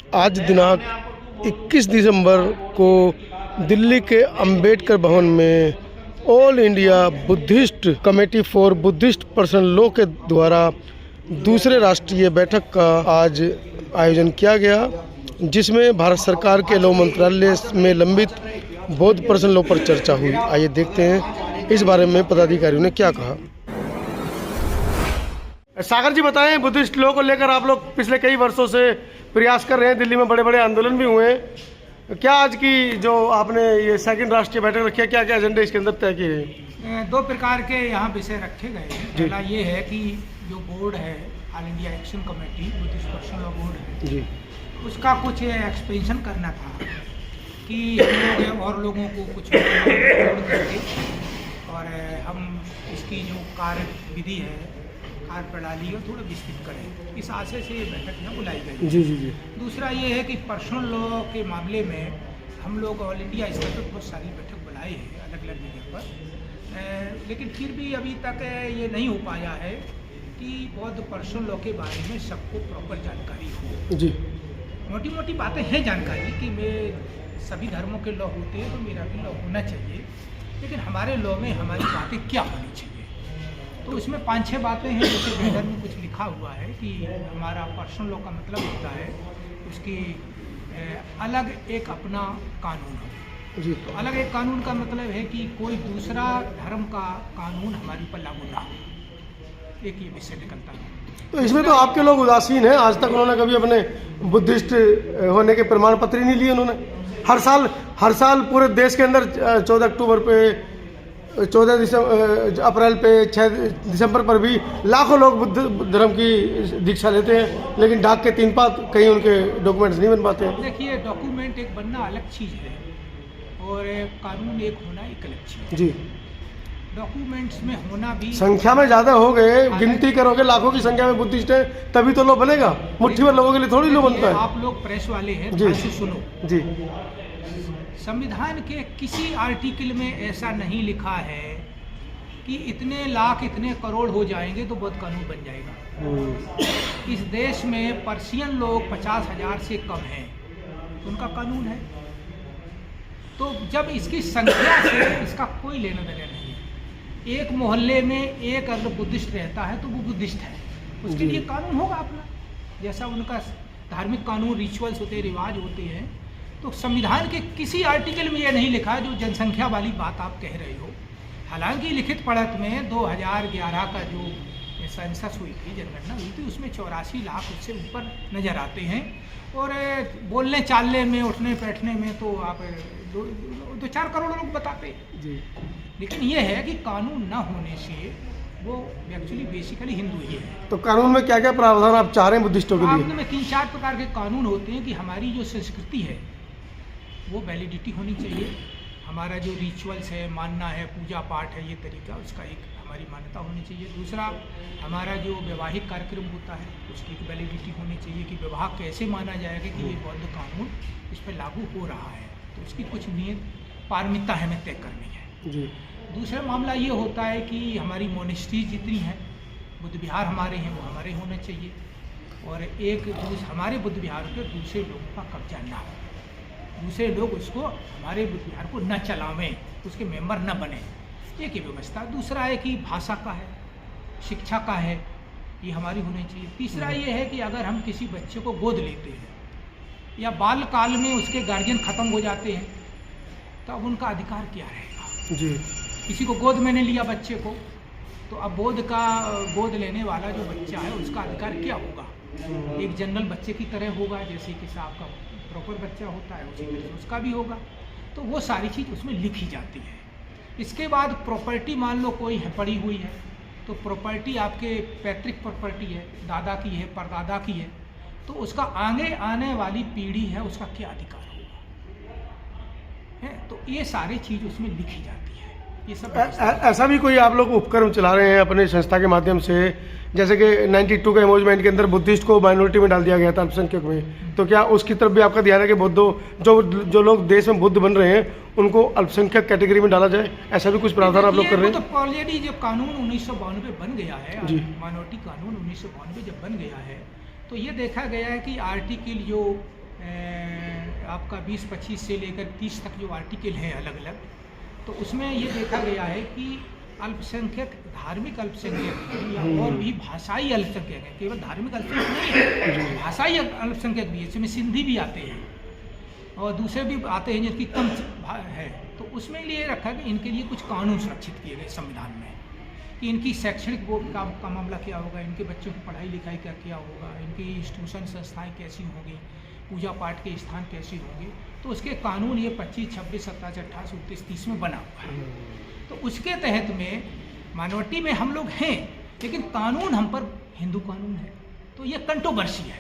आज दिनांक 21 दिसंबर को दिल्ली के अंबेडकर भवन में all India Buddhist committee for Buddhist personal law के द्वारा दूसरे राष्ट्रीय बैठक का आज आयोजन किया गया, जिसमें भारत सरकार के लॉ मंत्रालय में लंबित बौद्ध पर्सनल लॉ पर चर्चा हुई। आइए देखते हैं इस बारे में पदाधिकारियों ने क्या कहा। सागर जी बताएं, बुद्धिस्ट लॉ को लेकर आप लोग पिछले कई वर्षों से प्रयास कर रहे हैं, दिल्ली में बड़े बड़े आंदोलन भी हुए हैं। क्या आज की जो आपने ये सेकंड राष्ट्रीय बैठक रखी है, क्या क्या एजेंडे इसके अंदर तय किए हैं? दो प्रकार के यहाँ विषय रखे गए हैं। पहला ये है कि जो बोर्ड है all India action committee Buddhist personal law board है जी, उसका कुछ एक्सपेंशन करना था कि हम लोग और लोगों को कुछ जोड़ करके और हम इसकी जो कार्य विधि है, कार्य प्रणाली है, थोड़ा विस्तृत करें। इस आशय से ये बैठक यहाँ बुलाई गई। जी जी जी। दूसरा ये है कि पर्सनल लॉ के मामले में हम लोग ऑल इंडिया स्तर पर बहुत सारी बैठक बुलाई है अलग अलग जगह पर, लेकिन फिर भी अभी तक ये नहीं हो पाया है कि बौद्ध पर्सनल लॉ के बारे में सबको प्रॉपर जानकारी हो। जी, मोटी मोटी बातें हैं जानकारी कि मैं सभी धर्मों के लॉ होते हैं तो मेरा भी लॉ होना चाहिए, लेकिन हमारे लॉ में हमारी बातें क्या होनी चाहिए। तो इसमें 5-6 बातें हैं। जैसे बैनर में कुछ लिखा हुआ है कि हमारा पर्सनल लॉ का मतलब होता है उसकी अलग एक अपना कानून हो जी। तो अलग एक कानून का मतलब है कि कोई दूसरा धर्म का कानून हमारे ऊपर लागू ना हो, एक ये विषय निकलता है। तो इसमें तो आपके लोग उदासीन हैं, आज तक उन्होंने कभी अपने बुद्धिस्ट होने के प्रमाण पत्र ही नहीं लिए। उन्होंने हर साल पूरे देश के अंदर 14 अक्टूबर पे, 14 अप्रैल पे, 6 दिसंबर पर भी लाखों लोग बुद्ध धर्म की दीक्षा लेते हैं, लेकिन डाक के 3 पात कहीं उनके डॉक्यूमेंट्स नहीं बन पाते हैं। देखिए, डॉक्यूमेंट एक बनना अलग चीज़ है और कानून एक होना एक अलग चीज़ है। जी, डॉक्यूमेंट्स में होना भी संख्या में ज़्यादा हो गए, गिनती करोगे लाखों की संख्या में बुद्धिस्ट है तभी तो लो बनेगा। मुट्ठी भर लोगों के लिए थोड़ी लो बनता है। आप लोग प्रेस वाले हैं, जी से सुनो जी। संविधान के किसी आर्टिकल में ऐसा नहीं लिखा है कि इतने लाख इतने करोड़ हो जाएंगे तो बौद्ध कानून बन जाएगा। इस देश में पर्शियन लोग 50,000 से कम हैं, उनका कानून है। तो जब इसकी संख्या से इसका कोई लेना देना नहीं है। एक मोहल्ले में एक अगर बुद्धिस्ट रहता है तो वो बुद्धिस्ट है, उसके लिए कानून होगा अपना, जैसा उनका धार्मिक कानून रिचुअल्स होते हैं, रिवाज होते हैं। तो संविधान के किसी आर्टिकल में यह नहीं लिखा है जो जनसंख्या वाली बात आप कह रहे हो। हालांकि लिखित पढ़त में 2011 का जो सेंसस हुई थी, जनगणना हुई थी, उसमें 84 लाख उससे ऊपर नज़र आते हैं। और बोलने चालने में, उठने बैठने में तो आप 2-4 करोड़ लोग बताते हैं जी। लेकिन ये है कि कानून ना होने से वो एक्चुअली बेसिकली हिंदू ही है। तो कानून में क्या क्या प्रावधान आप चाह रहे हैं बुद्धिस्टों के लिए? में 3-4 प्रकार के कानून होते हैं कि हमारी जो संस्कृति है वो वैलिडिटी होनी चाहिए। हमारा जो रिचुअल्स है, मानना है, पूजा पाठ है, ये तरीका, उसका एक हमारी मान्यता होनी चाहिए। दूसरा, हमारा जो वैवाहिक कार्यक्रम होता है उसकी एक वैलिडिटी होनी चाहिए कि विवाह कैसे माना जाएगा कि ये बौद्ध कानून इस पर लागू हो रहा है, तो उसकी कुछ नियत पारमिता हमें तय करनी है जी। दूसरा मामला ये होता है कि हमारी मोनेस्ट्रीज जितनी हैं, बुद्ध विहार हमारे हैं, वो हमारे होने चाहिए। और हमारे बुद्ध विहार पर दूसरे लोगों का कब्जा ना हो, दूसरे लोग उसको, हमारे बुद्ध विहार को न चलावें, उसके मेंबर न बने, एक ही व्यवस्था। दूसरा है कि भाषा का है, शिक्षा का है, ये हमारी होनी चाहिए। तीसरा ये है कि अगर हम किसी बच्चे को गोद लेते हैं या बाल काल में उसके गार्जियन खत्म हो जाते हैं तो अब उनका अधिकार क्या रहेगा जी। किसी को गोद में नहीं लिया बच्चे को, तो अब गोद लेने वाला जो बच्चा है उसका अधिकार क्या होगा? एक जनरल बच्चे की तरह होगा, जैसे कि आपका प्रॉपर बच्चा होता है उसी तरह से उसका भी होगा। तो वो सारी चीज़ उसमें लिखी जाती है। इसके बाद प्रॉपर्टी, मान लो कोई है पड़ी हुई है, तो प्रॉपर्टी आपके पैतृक प्रॉपर्टी है, दादा की है, परदादा की है, तो उसका आगे आने वाली पीढ़ी है, उसका क्या अधिकार होगा है। तो ये सारी चीज़ उसमें लिखी जाती है। ये सब ऐसा भी कोई आप लोग उपक्रम चला रहे हैं अपने संस्था के माध्यम से, जैसे कि 92 के एमोजमेंट के अंदर बुद्धिस्ट को माइनॉरिटी में डाल दिया गया था, अल्पसंख्यक में, तो क्या उसकी तरफ भी आपका ध्यान है कि बुद्धों जो लोग देश में बुद्ध बन रहे हैं उनको अल्पसंख्यक कैटेगरी में डाला जाए? ऐसा भी कुछ प्रावधान आप लोग कर रहे हैं? तो ऑलरेडी जो कानून 1992 बन गया है, माइनॉरिटी कानून 1992 जब बन गया है, तो ये देखा गया है कि आर्टिकल जो आपका 20-25 से लेकर 30 तक जो आर्टिकल हैं अलग अलग, तो उसमें ये देखा गया है कि अल्पसंख्यक धार्मिक अल्पसंख्यक हैं या और भी भाषाई अल्पसंख्यक हैं, केवल धार्मिक अल्पसंख्यक नहीं है, भाषाई अल्पसंख्यक भी है, इसमें सिंधी भी आते हैं और दूसरे भी आते हैं जिनकी कम है। तो उसमें लिए रखा कि इनके लिए कुछ कानून सुरक्षित किए गए संविधान में कि इनकी शैक्षणिक बोर्ड का मामला क्या होगा, इनके बच्चों की पढ़ाई लिखाई क्या होगा, इनकी इंस्टीट्यूशन संस्थाएँ कैसी होंगी, पूजा पाठ के स्थान कैसे होंगे। तो उसके कानून ये 25, 26, 27, 28, 29, 30 में बना हुआ है। तो उसके तहत में माइनॉरिटी में हम लोग हैं, लेकिन कानून हम पर हिंदू कानून है, तो ये कंट्रोवर्सी है।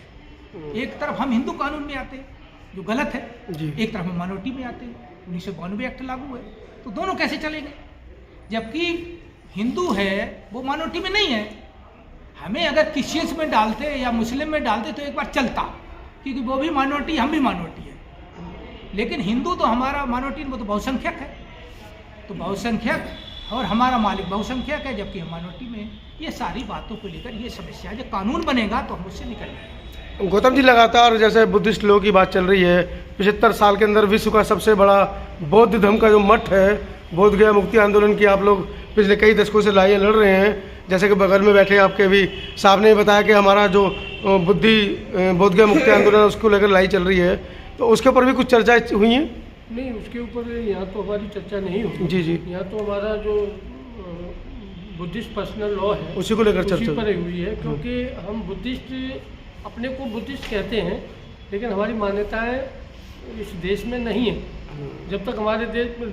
एक तरफ हम हिंदू कानून में आते हैं जो गलत है, एक तरफ हम माइनॉरिटी में आते हैं, 1992 एक्ट लागू है, तो दोनों कैसे चलेंगे? जबकि हिंदू है वो माइनॉरिटी में नहीं है। हमें अगर क्रिश्चियंस में डालते या मुस्लिम में डालते तो एक बार चलता, क्योंकि वो भी माइनॉरिटी, हम भी माइनॉरिटी है। लेकिन हिंदू तो हमारा माइनॉरिटी, वो तो बहुसंख्यक है, तो बहुसंख्यक और हमारा मालिक बहुसंख्यक है, जबकि हम माइनॉरिटी में। ये सारी बातों को लेकर ये समस्या है। जब कानून बनेगा तो हम उससे निकल जाएंगे। गौतम जी, लगातार जैसे बुद्धिस्ट लॉ की बात चल रही है, 75 साल के अंदर विश्व का सबसे बड़ा बौद्ध धर्म का जो मठ है, बोध गया मुक्ति आंदोलन की आप लोग पिछले कई दशकों से लड़ाइयाँ लड़ रहे हैं। जैसे कि बगल में बैठे आपके भी साहब ने बताया कि हमारा जो बोध गया मुक्ति आंदोलन उसको लेकर लड़ाई चल रही है, तो उसके ऊपर भी कुछ चर्चा हुई है? नहीं, उसके ऊपर यहाँ तो हमारी चर्चा नहीं हुई। जी। यहाँ तो हमारा जो बुद्धिस्ट पर्सनल लॉ है उसी को लेकर चर्चा पर हुई है, क्योंकि हम बुद्धिस्ट अपने को बुद्धिस्ट कहते हैं, लेकिन हमारी मान्यताएं इस देश में नहीं है। जब तक हमारे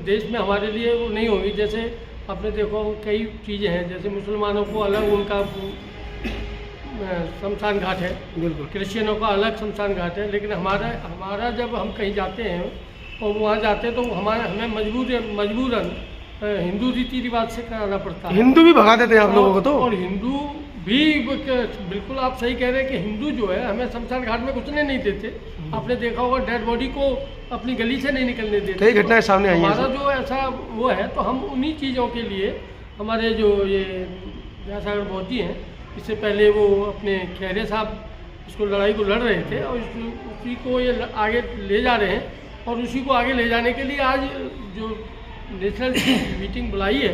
देश में हमारे लिए वो नहीं होगी, जैसे आपने देखो कई चीज़ें हैं, जैसे मुसलमानों को अलग उनका शमशान घाट है, बिल्कुल, क्रिश्चियनों का अलग शमशान घाट है, लेकिन हमारा जब हम कहीं जाते हैं और वहाँ जाते हैं तो हमें मजबूरन हिंदू रीति रिवाज से कराना पड़ता है। हिंदू भी भगा देते हैं आप लोगों को तो। और हिंदू भी बिल्कुल आप सही कह रहे हैं कि हिंदू जो है हमें शमशान घाट में घुसने नहीं देते। आपने देखा होगा डेड बॉडी को अपनी गली से नहीं निकलने देते। कई घटनाएं सामने आई हैं। हमारा जो ऐसा वो है, तो हम उन्हीं चीज़ों के लिए हमारे जो ये व्यासागर बौद्धी हैं, इससे पहले वो अपने खैरे साहब इसको लड़ाई को लड़ रहे थे और उसी को ये आगे ले जा रहे हैं। और उसी को आगे ले जाने के लिए आज जो नेशनल मीटिंग बुलाई है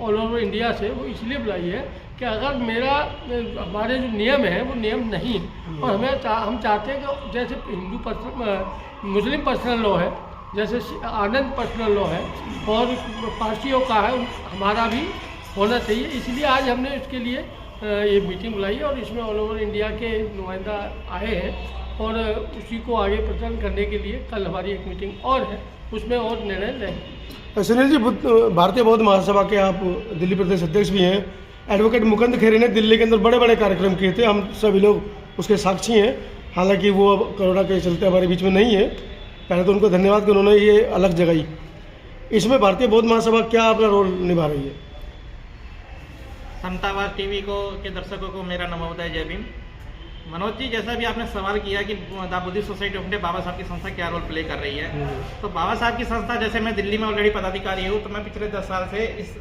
ऑल ओवर इंडिया से, वो इसलिए बुलाई है कि अगर हमारे जो नियम है वो नियम नहीं, और हम चाहते हैं कि जैसे मुस्लिम पर्सनल लॉ है, जैसे आनंद पर्सनल लॉ है और पारसियों का है, हमारा भी होना चाहिए। इसलिए आज हमने इसके लिए ये मीटिंग बुलाई है और इसमें ऑल ओवर इंडिया के नुमाइंदा आए हैं और उसी को आगे प्रचार करने के लिए कल हमारी एक मीटिंग और है, उसमें और निर्णय लेंगे। सुनील जी, भारतीय बौद्ध महासभा के आप दिल्ली प्रदेश अध्यक्ष भी हैं। एडवोकेट मुकुंद खेरे ने दिल्ली के अंदर बड़े बड़े कार्यक्रम किए थे, हम सभी लोग उसके साक्षी हैं। हालांकि वो अब कोरोना के चलते हमारे बीच में नहीं है। पहले तो उनको धन्यवाद कि उन्होंने ये अलग जगाई। इसमें भारतीय बौद्ध महासभा क्या अपना रोल निभा रही है? समतावाद टीवी के दर्शकों को मेरा नमोदय, जय भीम। मनोज जी, जैसा भी आपने सवाल किया कि the Buddhist Society of India Baba Saheb की संस्था क्या रोल प्ले कर रही है, तो बाबा साहब की संस्था, जैसे मैं दिल्ली में ऑलरेडी पदाधिकारी हूँ, तो मैं पिछले 10 साल से इस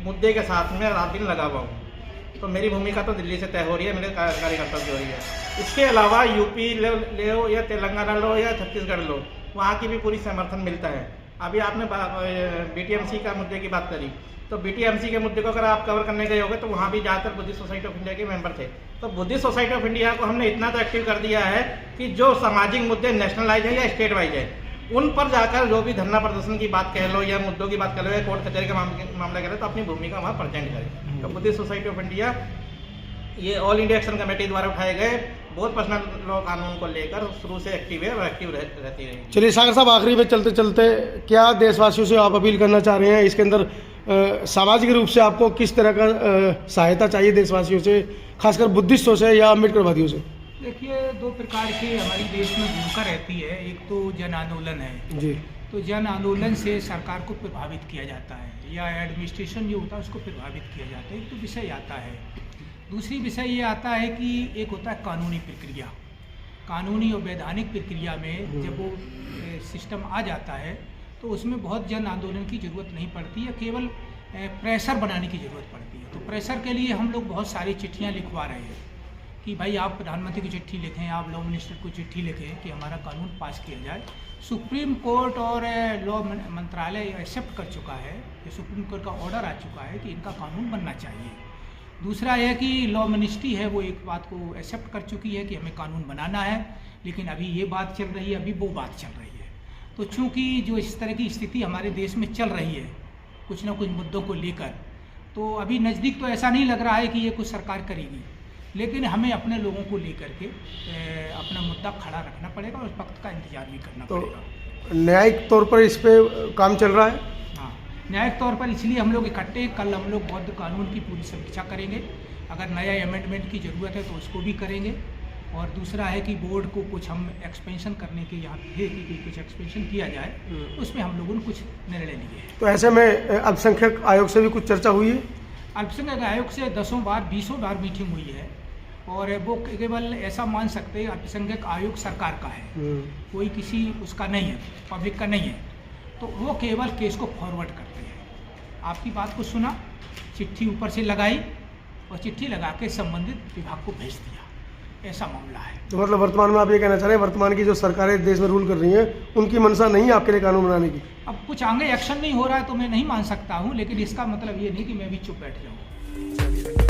मुद्दे के साथ में रात दिन लगा हुआ हूँ। तो मेरी भूमिका तो दिल्ली से तय हो रही है, मेरे कार्यकर्ता की हो रही है। इसके अलावा यूपी लो या तेलंगाना लो या छत्तीसगढ़ लो, वहाँ की भी पूरी समर्थन मिलता है। अभी आपने BTMC का मुद्दे की बात करी, तो BTMC के मुद्दे को अगर आप कवर करने गए होगे तो वहाँ भी ज़्यादातर बुद्धिस्ट सोसाइटी ऑफ इंडिया के मेंबर थे। तो बुद्धिस्ट सोसाइटी ऑफ इंडिया को हमने इतना तो एक्टिव कर दिया है कि जो सामाजिक मुद्दे नेशनलाइज है या स्टेट वाइज है, उन पर जाकर जो भी धरना प्रदर्शन की बात कह लो या मुद्दों की बात कह लो या कोर्ट कचहरी का मामला कह लो, तो अपनी भूमिका वहाँ प्रेजेंट करें। तो बुद्धिस्ट सोसाइटी ऑफ इंडिया ये ऑल इंडिया एक्शन कमेटी द्वारा उठाए गए बहुत पर्सनल लॉ कानून को लेकर शुरू से एक्टिव है और एक्टिव रहती है। चलिए सागर साहब, आखिरी में चलते चलते क्या देशवासियों से आप अपील करना चाह रहे हैं? इसके अंदर सामाजिक रूप से आपको किस तरह का सहायता चाहिए देशवासियों से, खासकर बुद्धिस्टों से या अम्बेडकरवादियों से? देखिए, 2 प्रकार की हमारी देश में भूमिका रहती है। एक तो जन आंदोलन है जी, तो जन आंदोलन से सरकार को प्रभावित किया जाता है या एडमिनिस्ट्रेशन जो होता है उसको प्रभावित किया जाता है। एक तो विषय आता है। दूसरी विषय ये आता है कि एक होता है कानूनी प्रक्रिया। कानूनी और वैधानिक प्रक्रिया में जब वो सिस्टम आ जाता है तो उसमें बहुत जन आंदोलन की ज़रूरत नहीं पड़ती है, केवल प्रेशर बनाने की ज़रूरत पड़ती है। तो प्रेशर के लिए हम लोग बहुत सारी चिट्ठियाँ लिखवा रहे हैं कि भाई आप प्रधानमंत्री को चिट्ठी लिखें, आप लॉ मिनिस्टर को चिट्ठी लिखें कि हमारा कानून पास किया जाए। सुप्रीम कोर्ट और लॉ मंत्रालय एक्सेप्ट कर चुका है कि सुप्रीम कोर्ट का ऑर्डर आ चुका है कि इनका कानून बनना चाहिए। दूसरा है कि लॉ मिनिस्ट्री है वो एक बात को एक्सेप्ट कर चुकी है कि हमें कानून बनाना है, लेकिन अभी ये बात चल रही है, अभी वो बात चल रही है। तो चूँकि जो इस तरह की स्थिति हमारे देश में चल रही है कुछ ना कुछ मुद्दों को लेकर, तो अभी नज़दीक तो ऐसा नहीं लग रहा है कि ये कुछ सरकार करेगी, लेकिन हमें अपने लोगों को लेकर के अपना मुद्दा खड़ा रखना पड़ेगा और उस वक्त का इंतजार भी करना पड़ेगा। न्यायिक तौर पर इस पे काम चल रहा है। हाँ, न्यायिक तौर पर इसलिए हम लोग इकट्ठे, कल हम लोग बौद्ध कानून की पूरी समीक्षा करेंगे, अगर नया अमेंडमेंट की ज़रूरत है तो उसको भी करेंगे। और दूसरा है कि बोर्ड को कुछ हम एक्सपेंशन करने के यहाँ थे कि कुछ एक्सपेंशन किया जाए, उसमें हम लोगों ने कुछ निर्णय लिए हैं। तो ऐसे में अल्पसंख्यक आयोग से भी कुछ चर्चा हुई है। अल्पसंख्यक आयोग से 10 बार 20 बार मीटिंग हुई है, और वो केवल ऐसा मान सकते हैं अल्पसंख्यक आयोग सरकार का है, कोई किसी उसका नहीं है, पब्लिक का नहीं है, तो वो केवल केस को फॉरवर्ड करते हैं। आपकी बात को सुना, चिट्ठी ऊपर से लगाई और चिट्ठी लगा के संबंधित विभाग को भेज दिया, ऐसा मामला है। तो मतलब वर्तमान में आप ये कहना चाह रहे हैं वर्तमान की जो सरकारें देश में रूल कर रही हैं उनकी मंशा नहीं है आपके लिए कानून बनाने की। अब कुछ आगे एक्शन नहीं हो रहा है तो मैं नहीं मान सकता हूँ, लेकिन इसका मतलब ये नहीं कि मैं भी चुप बैठ जाऊँ।